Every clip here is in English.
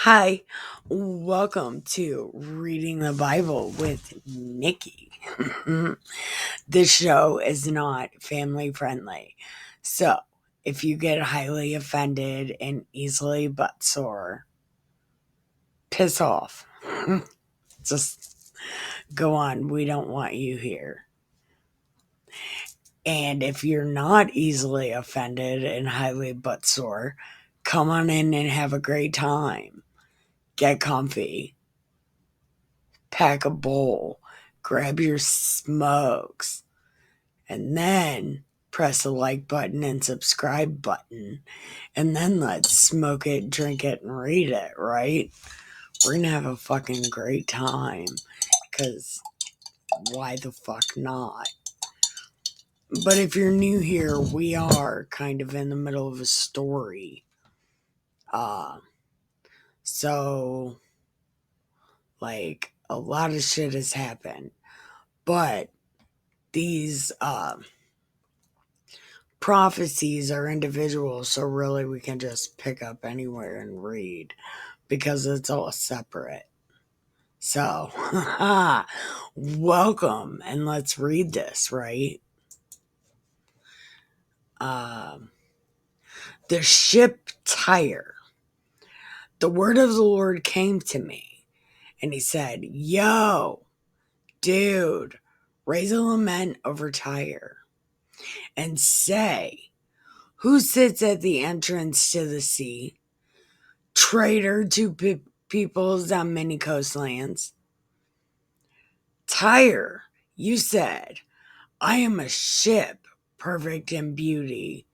Hi, welcome to Reading the Bible with Nikki. This show is not family friendly, so if you get highly offended and easily butt sore, piss off. Just go on, we don't want you here. And if you're not easily offended and highly butt sore, come on in and have a great time. Get comfy. Pack a bowl, grab your smokes, and then press the like button and subscribe button. And then let's smoke it, drink it, and read it, right? We're gonna have a fucking great time. Because why the fuck not? But if you're new here, we are kind of in the middle of a story. So, like, a lot of shit has happened. But these, prophecies are individual, so really we can just pick up anywhere and read because it's all separate. So, welcome, and let's read this, right? The ship Tyre. The word of the Lord came to me, and he said, Yo, dude, raise a lament over Tyre and say, who sits at the entrance to the sea? Traitor to peoples on many coastlands. Tyre, you said, I am a ship, perfect in beauty.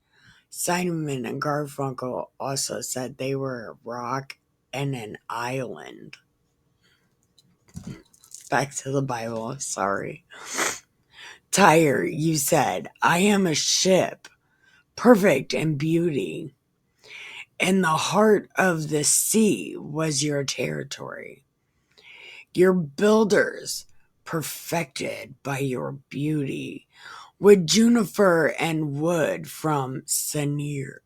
Simon and Garfunkel also said they were a rock and an island. Back to the Bible, sorry. Tyre, you said, I am a ship, perfect in beauty. And the heart of the sea was your territory. Your builders, perfected by your beauty, with juniper and wood from Senir.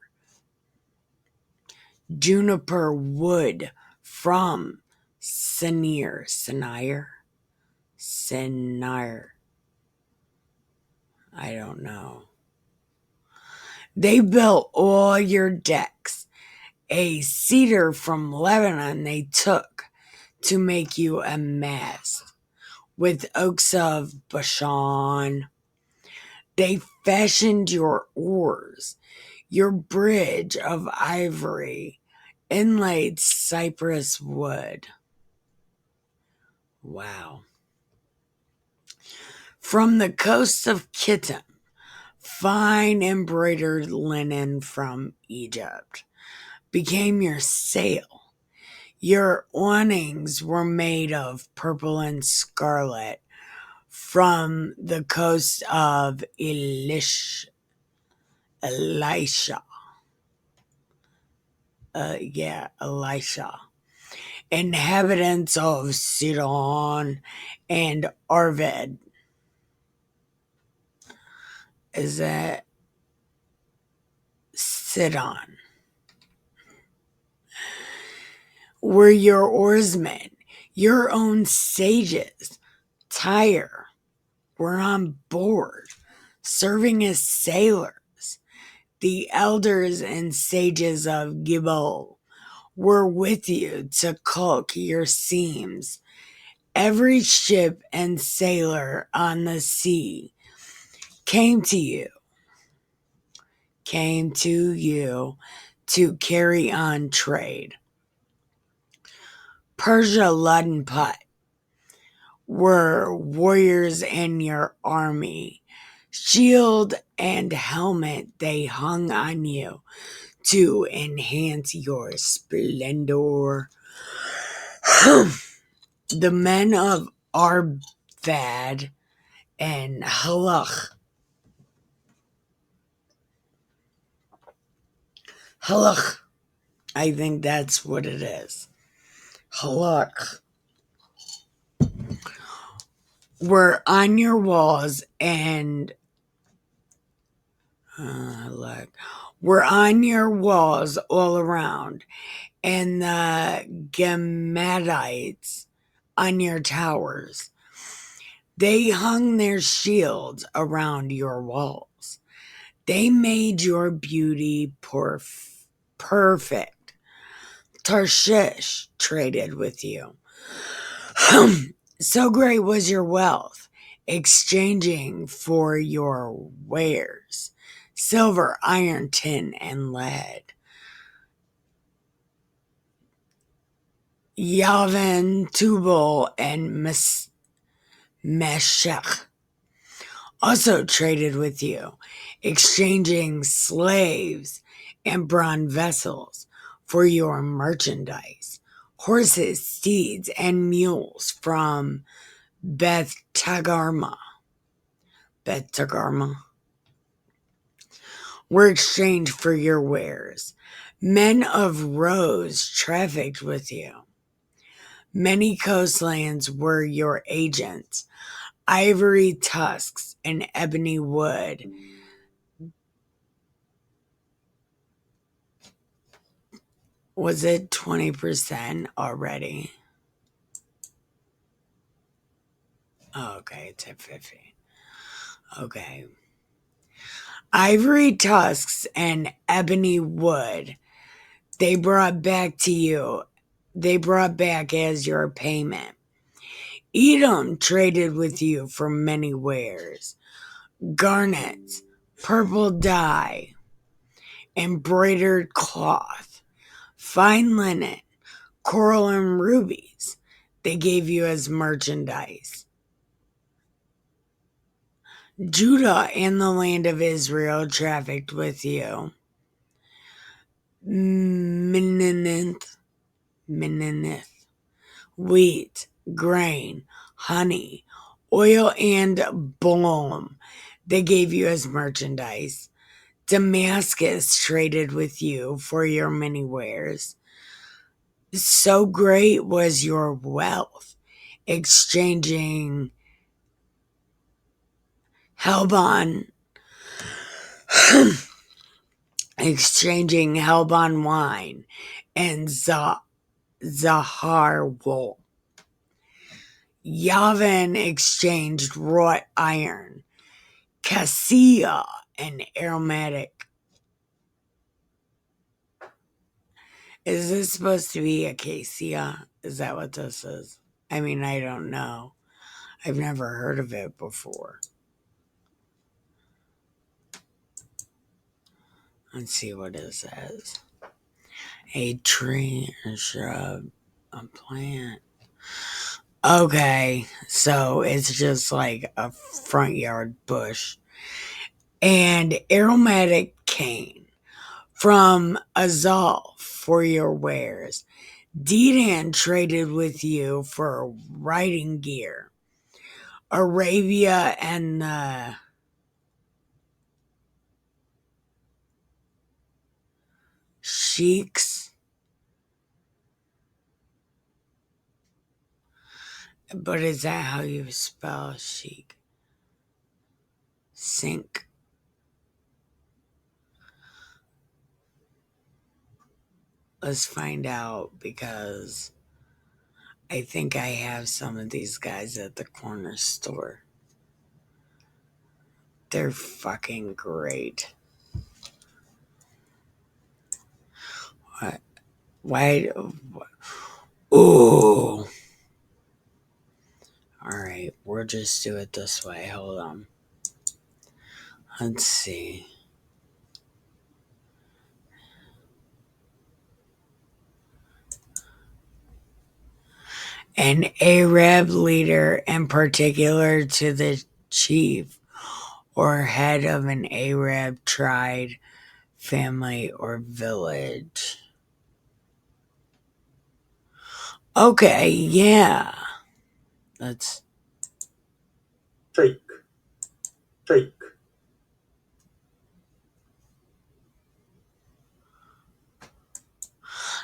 Juniper wood from Senir. Senir. I don't know. They built all your decks. A cedar from Lebanon they took to make you a mast. With oaks of Bashan, they fashioned your oars, your bridge of ivory, inlaid cypress wood. Wow. From the coast of Kittim, fine embroidered linen from Egypt became your sail. Your awnings were made of purple and scarlet from the coast of Elisha. Elisha. Inhabitants of Sidon and Arvad. Is that Sidon? Were your oarsmen, your own sages, Tyre, were on board, serving as sailors. The elders and sages of Gibel were with you to caulk your seams. Every ship and sailor on the sea came to you to carry on trade. Persia, Lud, and Put were warriors in your army. Shield and helmet they hung on you to enhance your splendor. The men of Arvad and Halach. I think that's what it is. Halach. Were on your walls and were on your walls all around, and the Gemadites on your towers. They hung their shields around your walls. They made your beauty perfect. Tarshish traded with you. So great was your wealth, exchanging for your wares silver, iron, tin, and lead. Yavin, Tubal, and Meshech also traded with you, exchanging slaves and bronze vessels for your merchandise, horses, steeds, and mules from Beth Tagarma. Beth Tagarma were exchanged for your wares. Men of Rose trafficked with you. Many coastlands were your agents. Ivory tusks and ebony wood. Was it 20% already? Oh, okay, it's at 50. Okay. Ivory tusks and ebony wood. They brought back to you. They brought back as your payment. Edom traded with you for many wares. Garnets, purple dye, embroidered cloth, fine linen, coral and rubies. They gave you as merchandise. Judah and the land of Israel trafficked with you. Minnith, wheat, grain, honey, oil, and balm. They gave you as merchandise. Damascus traded with you for your many wares. So great was your wealth, exchanging Helbon, wine and Zahar wool. Yavin exchanged wrought iron, cassia, and aromatic. Is this supposed to be acacia? Is that what this is? I mean, I don't know. I've never heard of it before. Let's see what it says. A tree, a shrub, a plant. Okay, so it's just like a front yard bush. And aromatic cane from Azal for your wares. Dedan traded with you for riding gear. Arabia and the sheiks. But is that how you spell sheik? Sink. Let's find out, because I think I have some of these guys at the corner store. They're fucking great. What? Why? Ooh. Alright, we'll just do it this way. Hold on. Let's see. An Arab leader, in particular to the chief or head of an Arab tribe, family, or village. Okay, yeah. Let's. Take.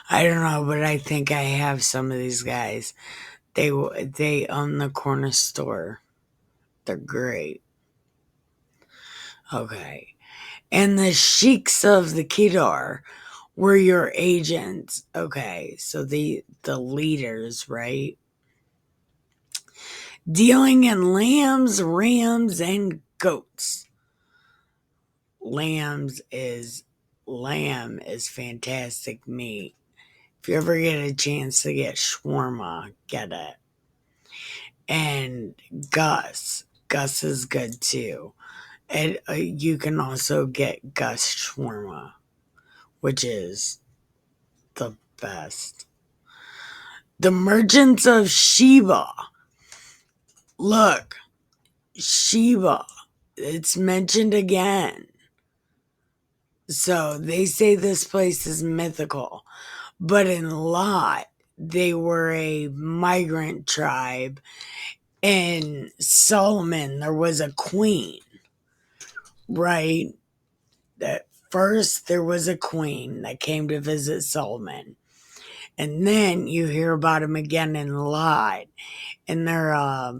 I don't know, but I think I have some of these guys. They own the corner store. They're great. Okay. And the sheiks of the Kedar were your agents. Okay, so the leaders, right? Dealing in lambs, rams, and goats. Lamb is fantastic meat. If you ever get a chance to get shawarma, get it. And Gus is good too. And you can also get Gus shawarma, which is the best. The Merchants of Sheba. Look, Sheba. It's mentioned again. So they say this place is mythical. But in Lot, they were a migrant tribe. In Solomon, there was a queen, right? At first, there was a queen that came to visit Solomon. And then you hear about him again in Lot. And they're a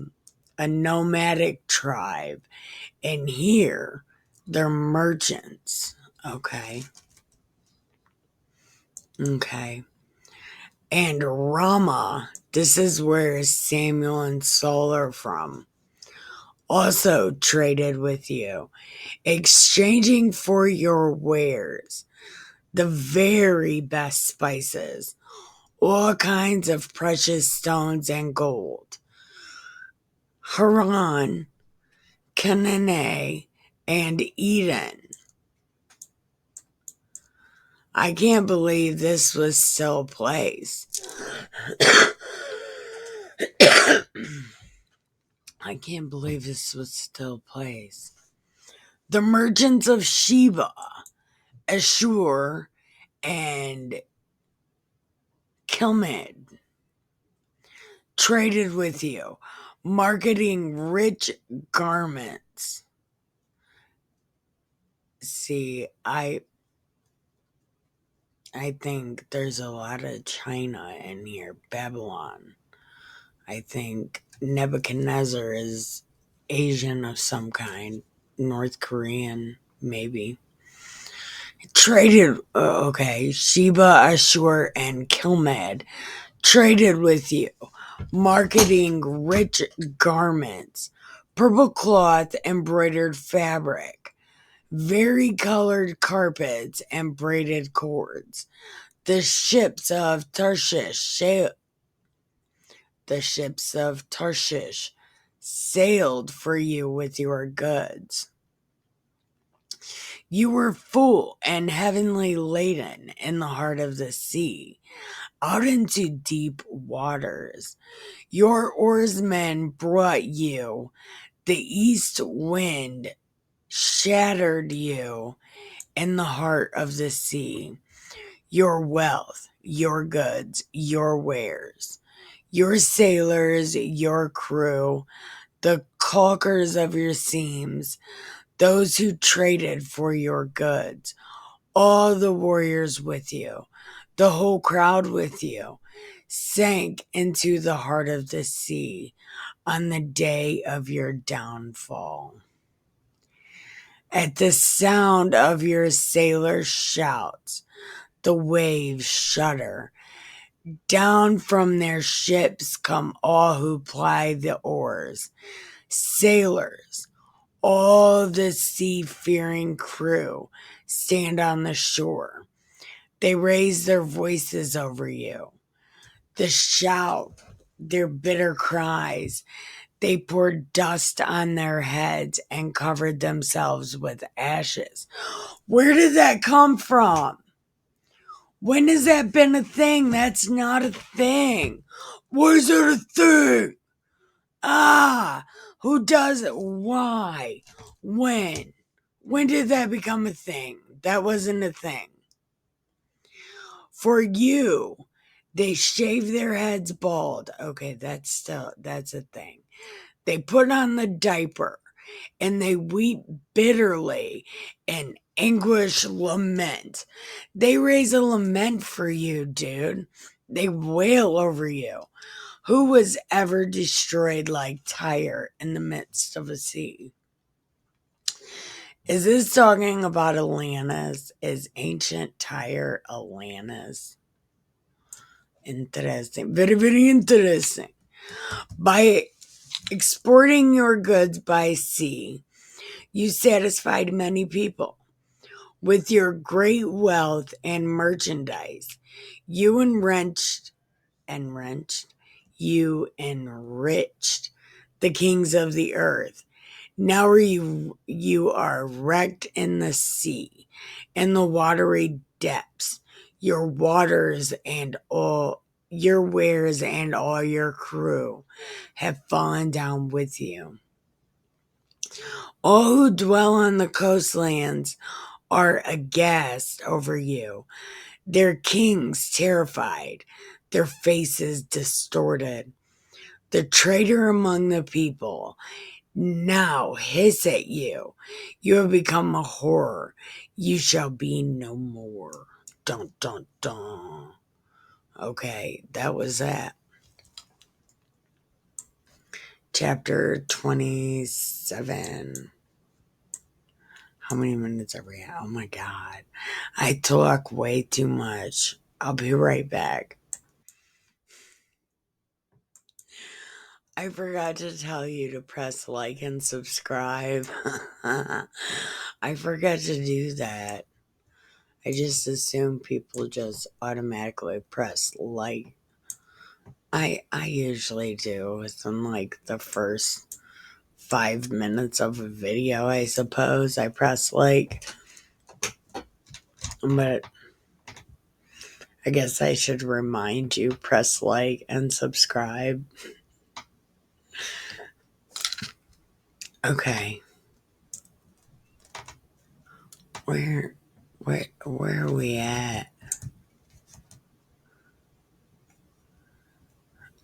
nomadic tribe. And here, they're merchants. Okay. And Ramah, this is where Samuel and Saul are from, also traded with you, exchanging for your wares the very best spices, all kinds of precious stones and gold. Haran, Canaan, and Eden. I can't believe this was still a place. I can't believe this was still a place. The merchants of Sheba, Ashur, and Kilmad traded with you, marketing rich garments. See, I think there's a lot of China in here, Babylon. I think Nebuchadnezzar is Asian of some kind, North Korean, maybe. Traded, Sheba, Ashur, and Kilmad traded with you, marketing rich garments, purple cloth, embroidered fabric, varicolored carpets, and braided cords. The ships of Tarshish sailed for you with your goods. You were full and heavenly laden in the heart of the sea, out into deep waters. Your oarsmen brought you. The east wind shattered you in the heart of the sea. Your wealth, your goods, your wares, your sailors, your crew, the caulkers of your seams, those who traded for your goods, all the warriors with you, the whole crowd with you, sank into the heart of the sea on the day of your downfall. At the sound of your sailors' shouts, the waves shudder. Down from their ships come all who ply the oars, sailors, all the sea-fearing crew stand on the shore. They raise their voices over you. They shout their bitter cries. They poured dust on their heads and covered themselves with ashes. Where did that come from? When has that been a thing? That's not a thing. Why is it a thing? Who does it? Why? When? When did that become a thing? That wasn't a thing. For you, they shave their heads bald. Okay, that's a thing. They put on the diaper and they weep bitterly in anguish lament. They raise a lament for you, dude. They wail over you. Who was ever destroyed like Tyre in the midst of a sea? Is this talking about Atlantis? Is ancient Tyre Atlantis? Interesting. Very, very interesting. By exporting your goods by sea, you satisfied many people. With your great wealth and merchandise, you you enriched the kings of the earth. Now you are wrecked in the sea, in the watery depths. Your waters and all your wares and all your crew have fallen down with you. All who dwell on the coastlands are aghast over you, their kings terrified, their faces distorted. The traitor among the people now hiss at you. You have become a horror. You shall be no more. Dun dun dun. Okay, that was that. Chapter 27. How many minutes are we at? Oh my god. I talk way too much. I'll be right back. I forgot to tell you to press like and subscribe. I forgot to do that. I just assume people just automatically press like. I usually do within like the first 5 minutes of a video, I suppose. I press like. But I guess I should remind you, press like and subscribe. Okay. Where are we at?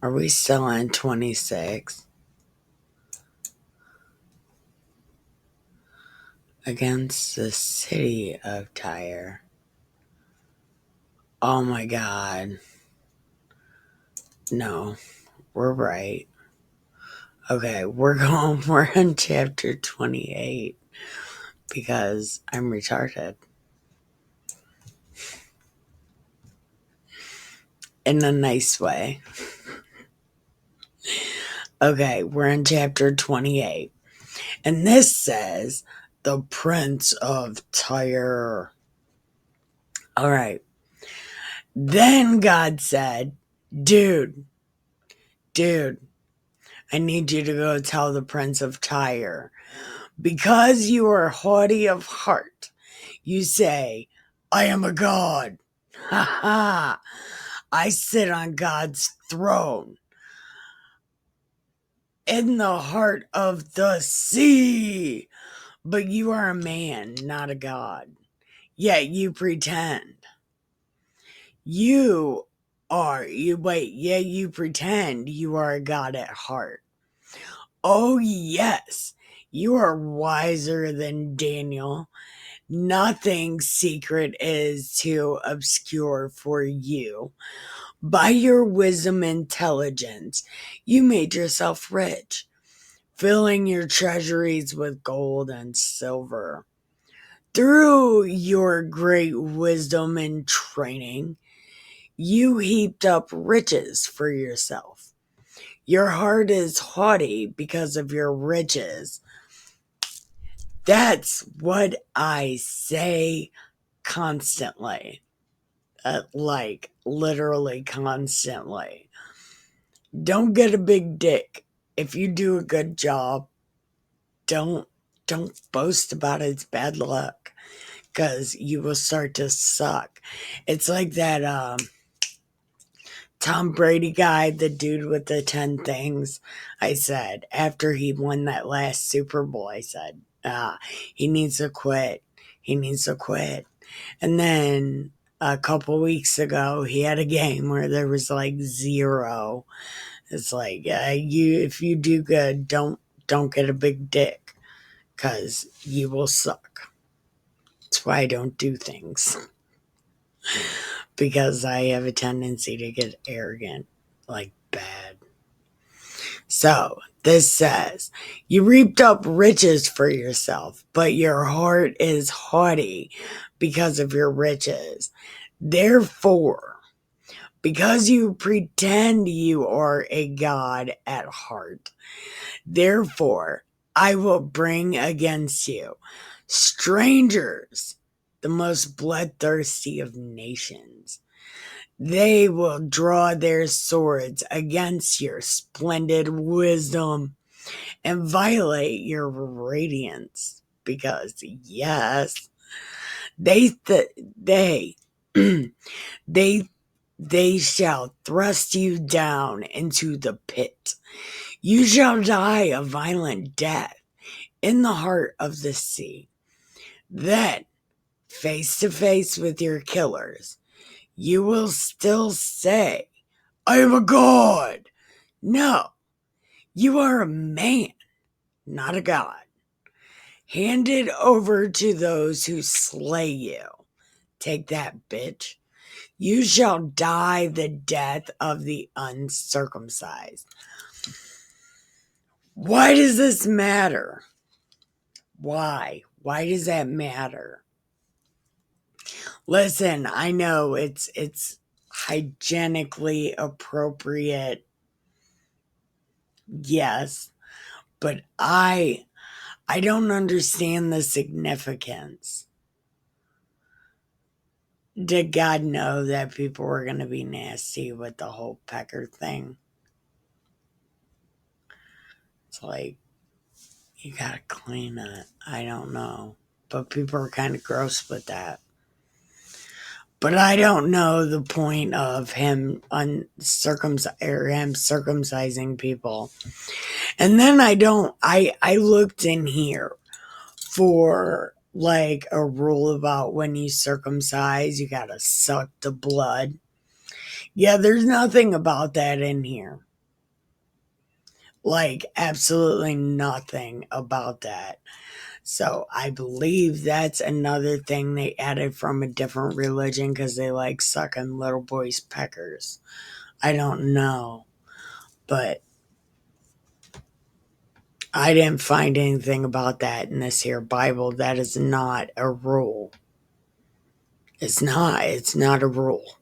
Are we still on 26? Against the city of Tyre. Oh my god. No, we're right. Okay, we're on chapter 28 because I'm retarded. In a nice way. Okay, we're in chapter 28. And this says, the Prince of Tyre. Alright. Then God said, dude, I need you to go tell the Prince of Tyre. Because you are haughty of heart, you say, I am a god. Ha ha. I sit on God's throne in the heart of the sea. But you are a man, not a god. Yet you pretend. You pretend you are a god at heart. Oh, yes, you are wiser than Daniel. Nothing secret is too obscure for you. By your wisdom and intelligence, you made yourself rich, filling your treasuries with gold and silver. Through your great wisdom and training, you heaped up riches for yourself. Your heart is haughty because of your riches. That's what I say constantly. Like, literally constantly. Don't get a big dick. If you do a good job, don't boast about its bad luck, because you will start to suck. It's like that Tom Brady guy, the dude with the 10 things. I said, after he won that last Super Bowl, I said, he needs to quit. He needs to quit. And then a couple weeks ago, he had a game where there was like 0. It's like, if you do good, don't get a big dick, because you will suck. That's why I don't do things. Because I have a tendency to get arrogant, like bad. So, This says, you reaped up riches for yourself, but your heart is haughty because of your riches. Therefore, because you pretend you are a god at heart, therefore I will bring against you strangers, the most bloodthirsty of nations. They will draw their swords against your splendid wisdom and violate your radiance, because yes, they they they shall thrust you down into the pit. You shall die a violent death in the heart of the sea. Then, face to face with your killers, you will still say, I am a god. No, you are a man, not a god, handed over to those who slay you. Take that, bitch. You shall die the death of the uncircumcised. Why does this matter? Why? Why does that matter? Listen, I know it's hygienically appropriate. Yes, but I don't understand the significance. Did God know that people were going to be nasty with the whole pecker thing? It's like, you gotta clean it. I don't know. But people are kind of gross with that. But I don't know the point of him circumcising people. And then I looked in here for like a rule about when you circumcise, you gotta suck the blood. Yeah, there's nothing about that in here. Like, absolutely nothing about that. So I believe that's another thing they added from a different religion because they like sucking little boys' peckers. I don't know. But I didn't find anything about that in this here Bible. That is not a rule. It's not. It's not a rule.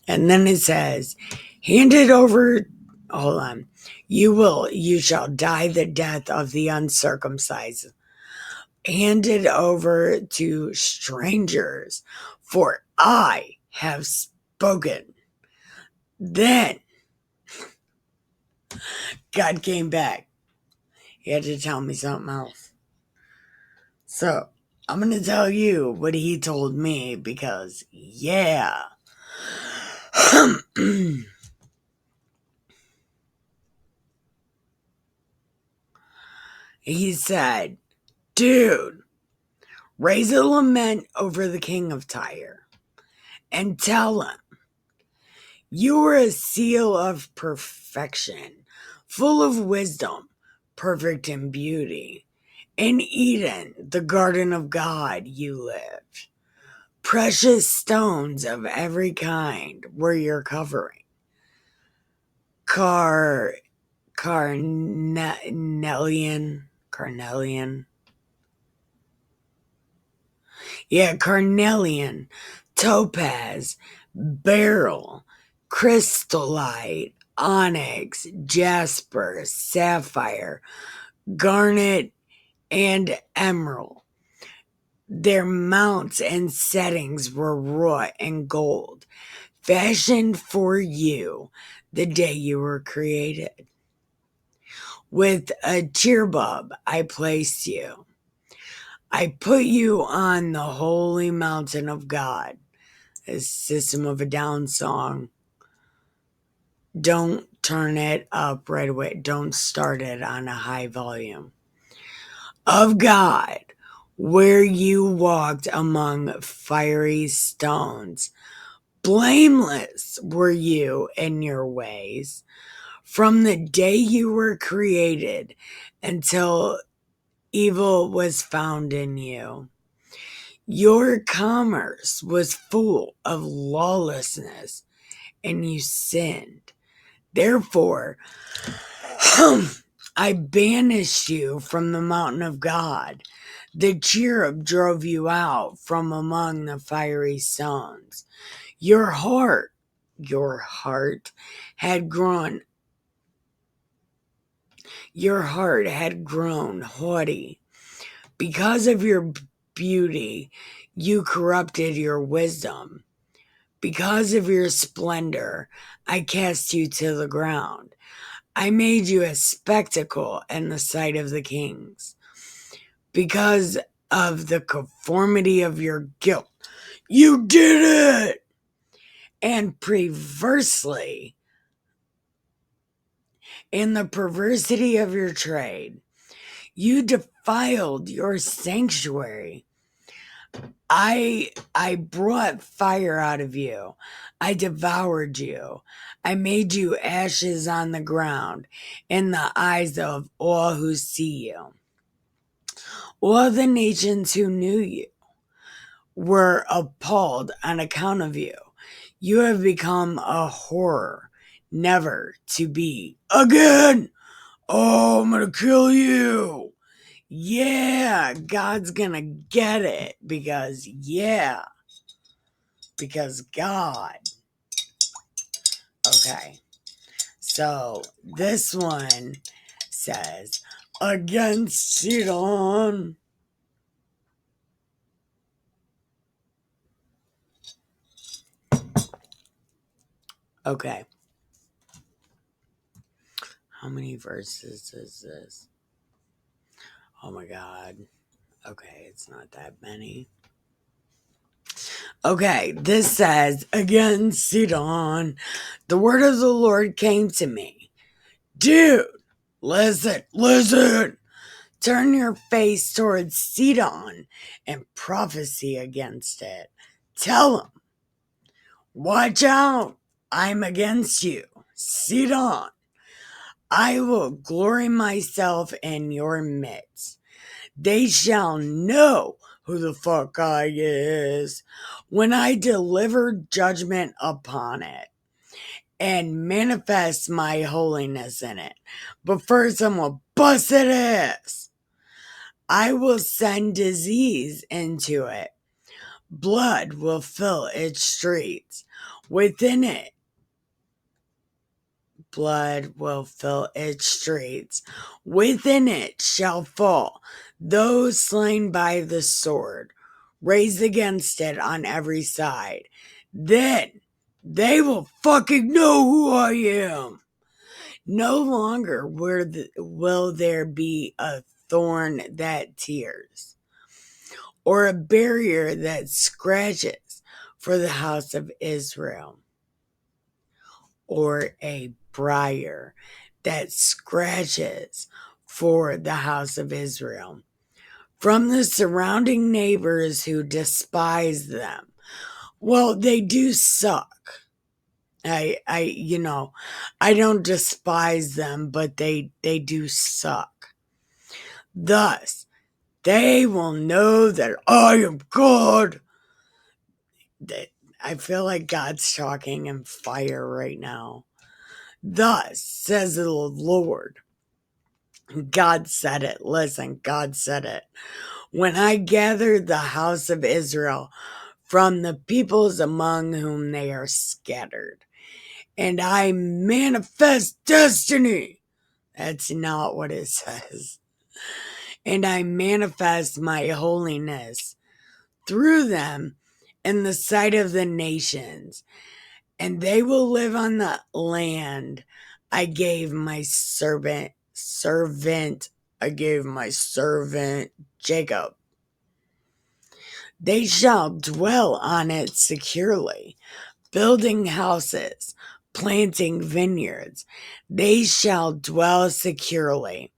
And then it says, hand it over. Hold on. You shall die the death of the uncircumcised. Hand it over to strangers, for I have spoken. Then God came back. He had to tell me something else. So I'm going to tell you what he told me because, yeah. He said, dude, raise a lament over the king of Tyre and tell him, you are a seal of perfection, full of wisdom, perfect in beauty. In Eden, the garden of God, you lived. Precious stones of every kind were your covering. Carnelian. Yeah, carnelian, topaz, beryl, crystallite, onyx, jasper, sapphire, garnet, and emerald. Their mounts and settings were wrought in gold, fashioned for you the day you were created. With a cheerbub I placed you. I put you on the holy mountain of God. A System of a Down song. Don't turn it up right away. Don't start it on a high volume. Of God, where you walked among fiery stones. Blameless were you in your ways. From the day you were created until evil was found in you. Your commerce was full of lawlessness, and you sinned. Therefore, I banished you from the mountain of God. The cherub drove you out from among the fiery stones. Your heart had grown haughty. Because of your beauty, you corrupted your wisdom. Because of your splendor, I cast you to the ground. I made you a spectacle in the sight of the kings. Because of the conformity of your guilt, you did it! And perversely, in the perversity of your trade, you defiled your sanctuary. I brought fire out of you. I devoured you. I made you ashes on the ground in the eyes of all who see you. All the nations who knew you were appalled on account of you. You have become a horror, never to be again. Oh, I'm gonna kill you. Yeah, God's gonna get it because God. Okay, so this one says, against Sidon. Okay, how many verses is this? Oh my God. Okay, it's not that many. Okay, this says, again, Sidon, the word of the Lord came to me. Dude, listen. Turn your face towards Sidon and prophesy against it. Tell him, watch out, I'm against you. Sidon, I will glory myself in your midst. They shall know who the fuck I is when I deliver judgment upon it and manifest my holiness in it. But first, I'm gonna bust it ass. I will send disease into it. Blood will fill its streets. Within it, blood will fill its streets. Within it shall fall those slain by the sword, raised against it on every side. Then they will fucking know who I am. No longer will there be a thorn that tears, or a barrier that scratches for the house of Israel, or a briar that scratches for the house of Israel. From the surrounding neighbors who despise them. Well, they do suck. I don't despise them, but they do suck. Thus, they will know that I am God. I feel like God's talking in fire right now. Thus, says the Lord. God said it. Listen, God said it. When I gathered the house of Israel from the peoples among whom they are scattered, and I manifest destiny. That's not what it says. And I manifest my holiness through them in the sight of the nations, and they will live on the land I gave my servant Jacob. They shall dwell on it securely, building houses, planting vineyards. They shall dwell securely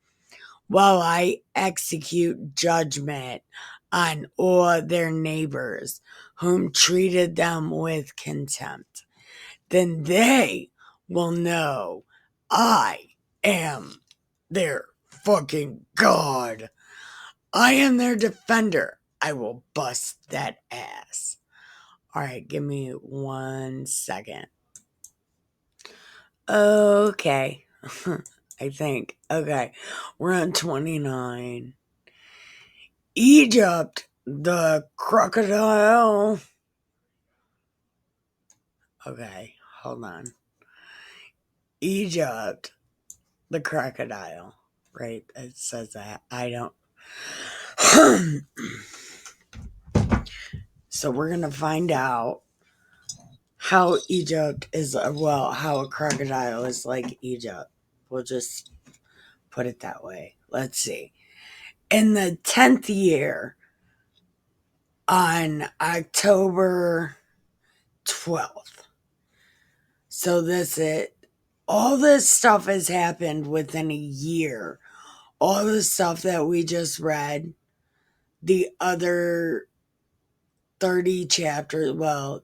while I execute judgment on all their neighbors whom treated them with contempt. Then they will know I am their fucking God. I am their defender. I will bust that ass. All right, give me 1 second. Okay. I think. Okay. We're on 29. Egypt, the crocodile. Okay, hold on. Egypt, the crocodile. Right? It says that. I don't. So we're going to find out how Egypt is, how a crocodile is like Egypt. We'll just put it that way. Let's see. In the 10th year, on October 12th. So all this stuff has happened within a year. All the stuff that we just read, the other 30 chapters,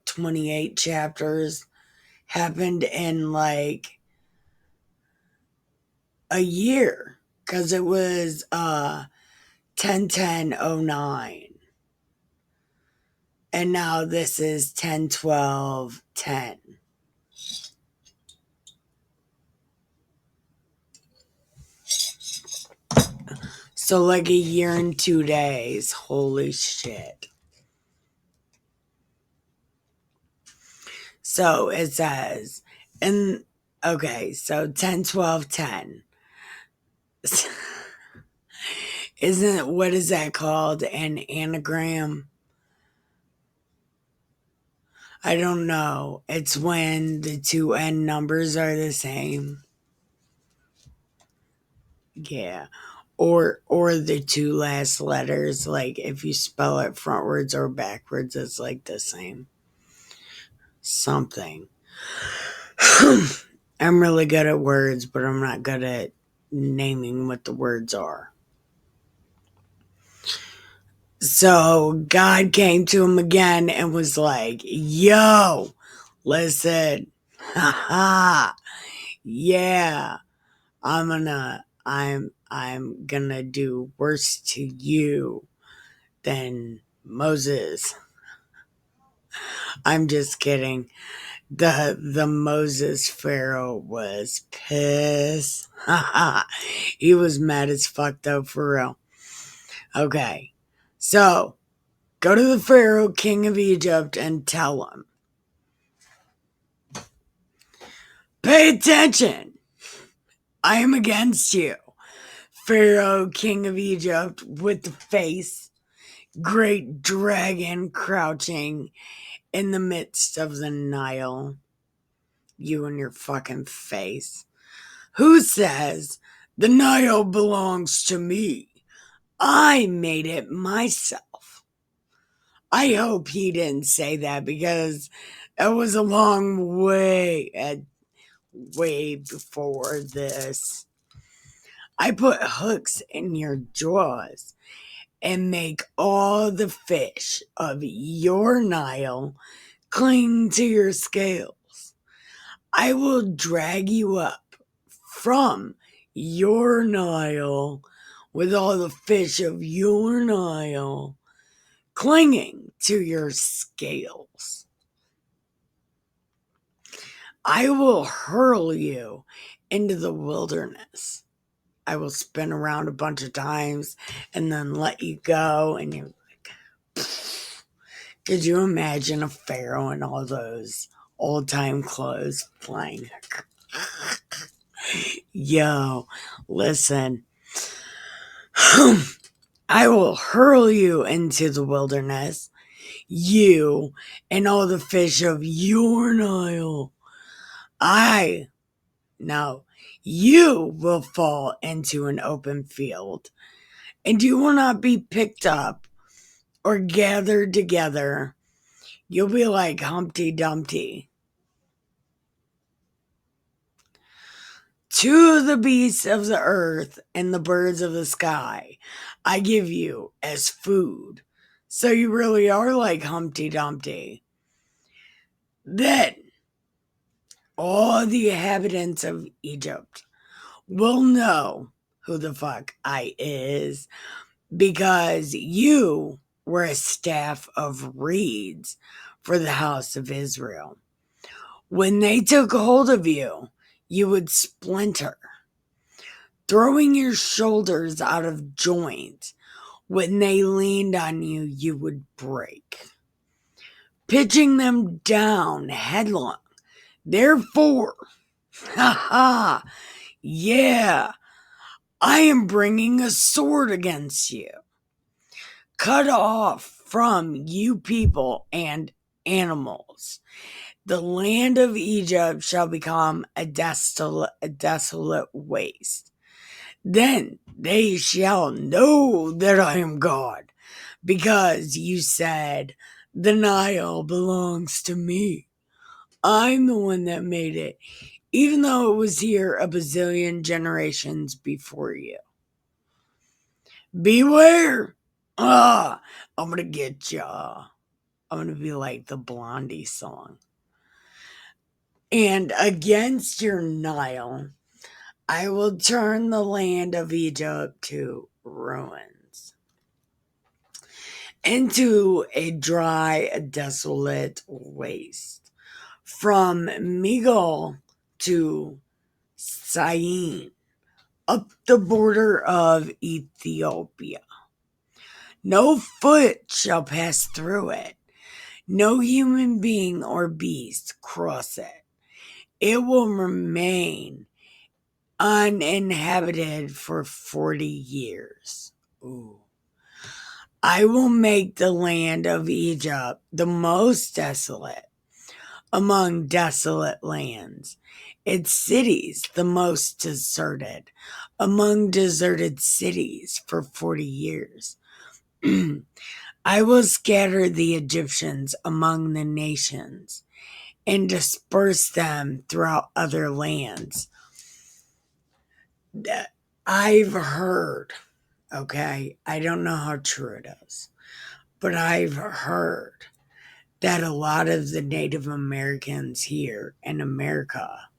28 chapters happened in like a year because it was 10/10/09, and now this is 10/12/10. So like a year and 2 days. Holy shit. So it says, and okay, so 10/12/10. Isn't it, what is that called? An anagram? I don't know. It's when the two end numbers are the same. Yeah. Or the two last letters, like if you spell it frontwards or backwards, it's like the same. Something. I'm really good at words, but I'm not good at naming what the words are. So God came to him again and was like, yo, listen, haha, yeah, I'm gonna do worse to you than Moses. I'm just kidding. The Moses Pharaoh was pissed. He was mad as fuck though, for real. Okay. So go to the Pharaoh, king of Egypt, and tell him, pay attention. I am against you. Pharaoh, king of Egypt, with the face, great dragon crouching in the midst of the Nile. You and your fucking face. Who says the Nile belongs to me? I made it myself. I hope he didn't say that because it was a long way before this. I put hooks in your jaws and make all the fish of your Nile cling to your scales. I will drag you up from your Nile with all the fish of your Nile clinging to your scales. I will hurl you into the wilderness. I will spin around a bunch of times and then let you go. And you're like, could you imagine a pharaoh in all those old time clothes flying? Yo, listen. I will hurl you into the wilderness, you and all the fish of your Nile. You will fall into an open field, and you will not be picked up or gathered together. You'll be like Humpty Dumpty. To the beasts of the earth and the birds of the sky, I give you as food. So you really are like Humpty Dumpty. Then all the inhabitants of Egypt will know who the fuck I is, because you were a staff of reeds for the house of Israel. When they took hold of you, you would splinter. Throwing your shoulders out of joint, when they leaned on you, you would break. Pitching them down headlong. Therefore, yeah, I am bringing a sword against you. Cut off from you people and animals. The land of Egypt shall become a desolate waste. Then they shall know that I am God, because you said, the Nile belongs to me. I'm the one that made it, even though it was here a bazillion generations before you. Beware! I'm gonna get ya. I'm gonna be like the Blondie song. And against your Nile, I will turn the land of Egypt to ruins, into a dry, desolate waste. From Migdol to Syene, up the border of Ethiopia. No foot shall pass through it, no human being or beast cross it. It will remain uninhabited for 40 years. Ooh. I will make the land of Egypt the most desolate among desolate lands, its cities the most deserted among deserted cities for 40 years. I will scatter the Egyptians among the nations and disperse them throughout other lands. I've heard, okay, I don't know how true it is, but I've heard that a lot of the Native Americans here in America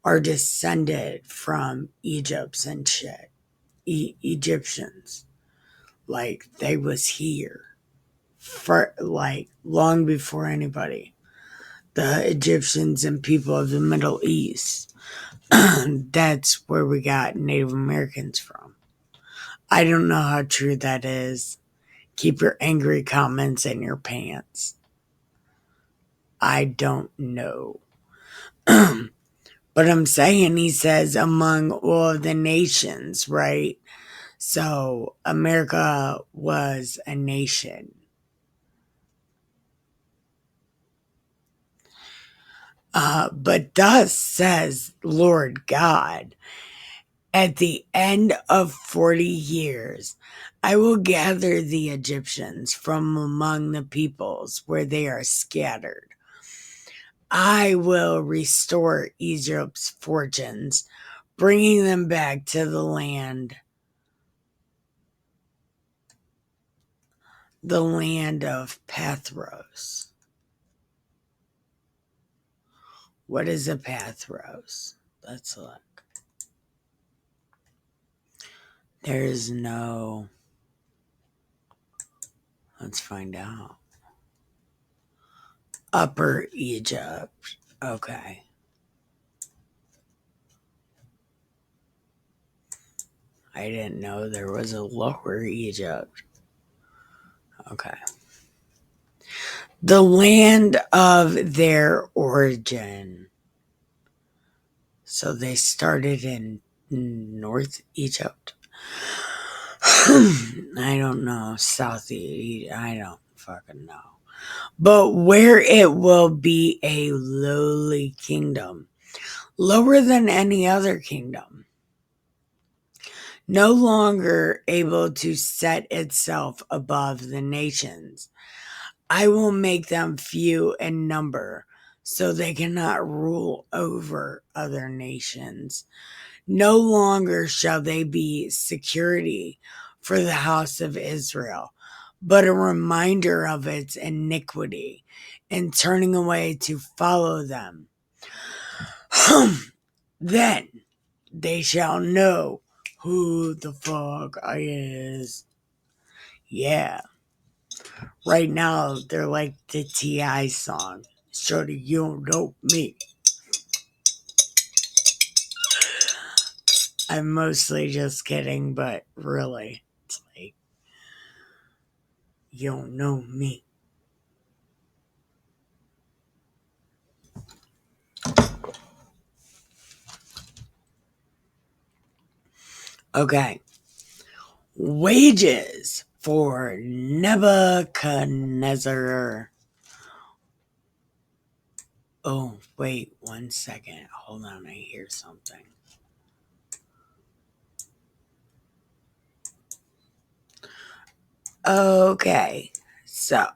are descended from Egypts and shit. Egyptians. Like, they was here for, like, long before anybody. The Egyptians and people of the Middle East. That's where we got Native Americans from. I don't know how true that is. Keep your angry comments in your pants. I don't know. But I'm saying, he says, among all of the nations, right? So America was a nation. But thus says Lord God, at the end of 40 years, I will gather the Egyptians from among the peoples where they are scattered. I will restore Egypt's fortunes, bringing them back to the land of Pathros. What is a Pathros? Let's look. There's no... Let's find out. Upper Egypt. Okay. I didn't know there was a lower Egypt. Okay. The land of their origin. So they started in North Egypt. I don't know. South Egypt. I don't fucking know. But where it will be a lowly kingdom, lower than any other kingdom, no longer able to set itself above the nations. I will make them few in number, so they cannot rule over other nations. No longer shall they be security for the house of Israel, but a reminder of its iniquity and turning away to follow them. Then they shall know who the fuck I is. Yeah. Right now, they're like the T.I. song. Shorty, you don't know me. I'm mostly just kidding, but really, it's like, you don't know me. Okay. Wages for Nebuchadnezzar. Oh, wait 1 second. Hold on, I hear something. Okay, so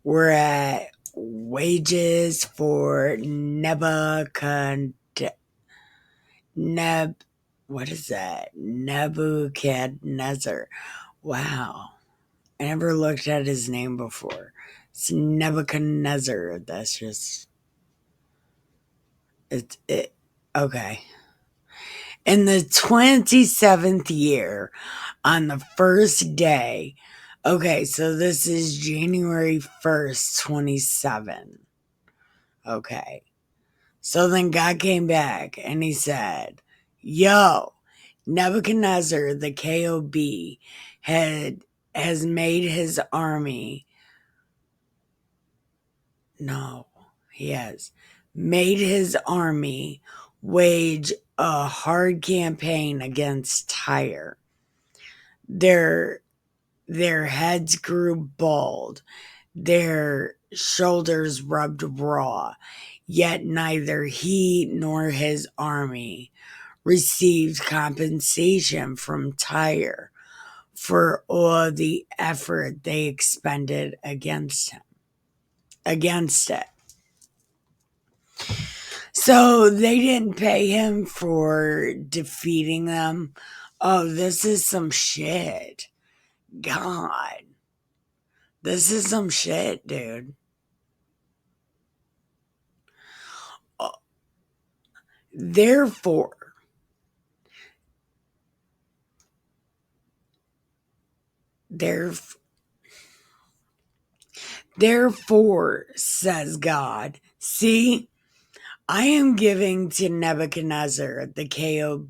we're at wages for what is that? Nebuchadnezzar. Wow. I never looked at his name before. It's Nebuchadnezzar. That's just it. Okay. In the 27th year, on the first day. Okay, so this is January 1st, 27. Okay. So then God came back and he said, Yo, Nebuchadnezzar, the KOB, has made his army. No, he has made his army wage a hard campaign against Tyre. Their heads grew bald, their shoulders rubbed raw, yet neither he nor his army received compensation from Tyre for all the effort they expended against it. So they didn't pay him for defeating them. Oh, this is some shit. God. This is some shit, dude. Therefore, says God, see, I am giving to Nebuchadnezzar, the KOB,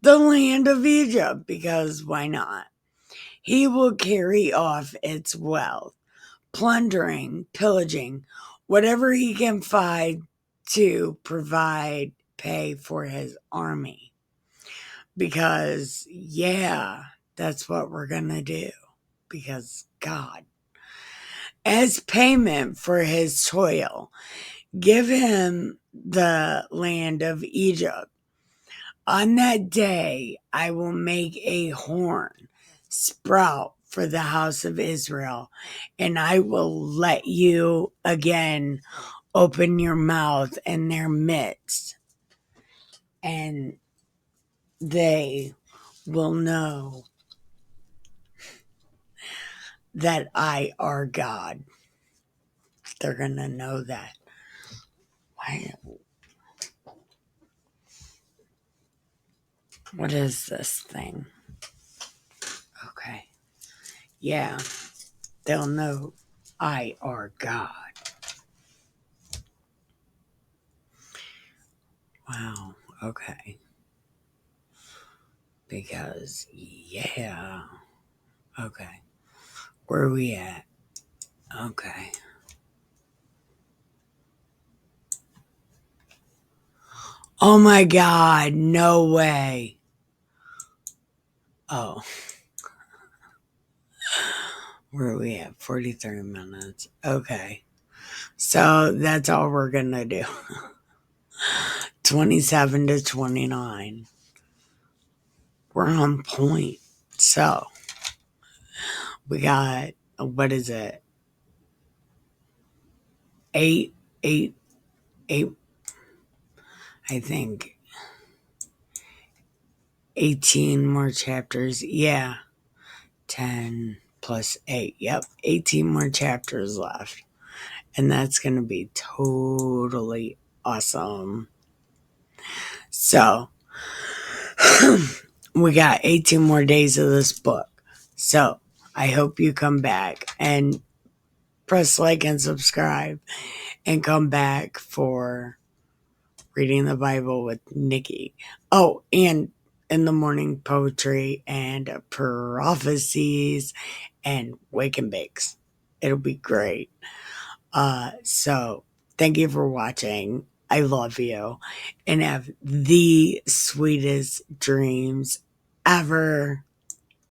the land of Egypt, because why not? He will carry off its wealth, plundering, pillaging, whatever he can find to pay for his army. Because, yeah, that's what we're going to do. Because God, as payment for his toil, give him the land of Egypt. On that day, I will make a horn sprout for the house of Israel, and I will let you again open your mouth in their midst, and they will know that I are God. They're going to know that. What is this thing? Okay. Yeah, they'll know I are God. Wow. Okay. Because, yeah. Okay. Where are we at? Okay. Oh my God. No way. Oh. Where are we at? 43 minutes. Okay. So that's all we're going to do. 27 to 29. We're on point. So we got, what is it? Eight, I think 18 more chapters. Yeah. 10 plus 8. Yep. 18 more chapters left. And that's going to be totally awesome. So we got 18 more days of this book. So I hope you come back and press like and subscribe and come back for reading the Bible with Nikki. Oh, and in the morning poetry and prophecies and wake and bakes. It'll be great. So thank you for watching. I love you and have the sweetest dreams ever.